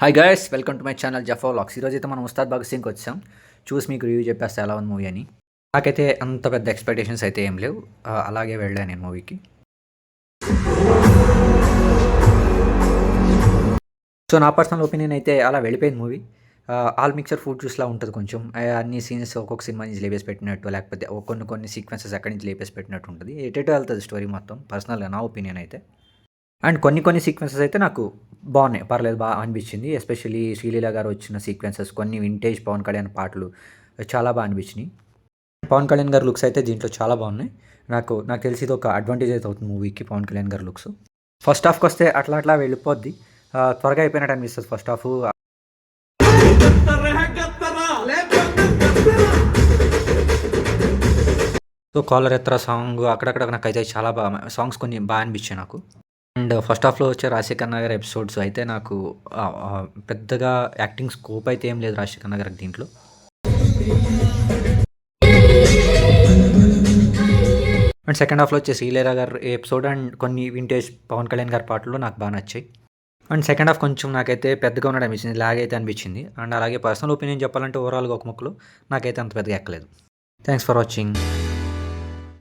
Hi guys, welcome to my channel Jafa vlogs. ఈరోజు అయితే మనం ఉస్తాద్ భగత్ సింగ్కి వచ్చాం. చూసి మీకు రివ్యూ చెప్పేస్తే ఎలా ఉంది మూవీ అని. నాకైతే అంత పెద్ద ఎక్స్పెక్టేషన్స్ అయితే ఏం లేవు. అలాగే వెళ్ళాను నేను మూవీకి. సో నా పర్సనల్ ఒపీనియన్ అయితే అలా వెళ్ళిపోయింది మూవీ. ఆల్ మిక్చర్ ఫుడ్ జ్యూస్లా ఉంటుంది కొంచెం. అన్ని సీన్స్ ఒక్కొక్క సినిమా నుంచి లేపేసి పెట్టినట్టు, లేకపోతే కొన్ని సీక్వెన్సెస్ ఎక్కడి నుంచి లేపేసి పెట్టినట్టు ఉంటుంది. ఎటెటో వెళ్తుంది స్టోరీ మొత్తం, పర్సనల్గా నా ఒపీనియన్ అయితే. అండ్ కొన్ని సీక్వెన్సెస్ అయితే నాకు బాగున్నాయి, పర్లేదు, బాగా అనిపించింది. ఎస్పెషల్లీ శ్రీలీల గారు వచ్చిన సీక్వెన్సెస్, కొన్ని వింటేజ్ పవన్ కళ్యాణ్ పాటలు చాలా బాగా అనిపించినాయి. పవన్ కళ్యాణ్ గారి లుక్స్ అయితే దీంట్లో చాలా బాగున్నాయి. నాకు తెలిసి ఇది ఒక అడ్వాంటేజ్ అయితే అవుతుంది మూవీకి, పవన్ కళ్యాణ్ గారి లుక్స్. ఫస్ట్ హాఫ్కి వస్తే అట్లా వెళ్ళిపోద్ది, త్వరగా అయిపోయినట్టు అనిపిస్తుంది ఫస్ట్ హాఫ్. సో కాలర్ ఎత్తరా సాంగ్ అక్కడక్కడ నాకైతే చాలా బాగా సాంగ్స్ కొన్ని బాగా అనిపించాయి నాకు. అండ్ ఫస్ట్ హాఫ్లో వచ్చే రాజశేఖర్ నగర్ ఎపిసోడ్స్ అయితే నాకు పెద్దగా యాక్టింగ్ స్కోప్ అయితే ఏం లేదు రాజశేఖర్ నగర్ దీంట్లో. అండ్ సెకండ్ హాఫ్లో వచ్చే శ్రీలీల గారి ఎపిసోడ్ అండ్ కొన్ని వింటేజ్ పవన్ కళ్యాణ్ గారి పాటలు నాకు బాగా నచ్చాయి. అండ్ సెకండ్ హాఫ్ కొంచెం నాకైతే పెద్దగా ఉన్నట్టు అనిపించింది, లాగ్ అయితే అనిపించింది. అండ్ అలాగే పర్సనల్ ఒపీనియన్ చెప్పాలంటే ఓవరాల్గా ఒక ముక్కలో నాకైతే అంత పెద్దగా ఎక్కలేదు. Thanks for watching.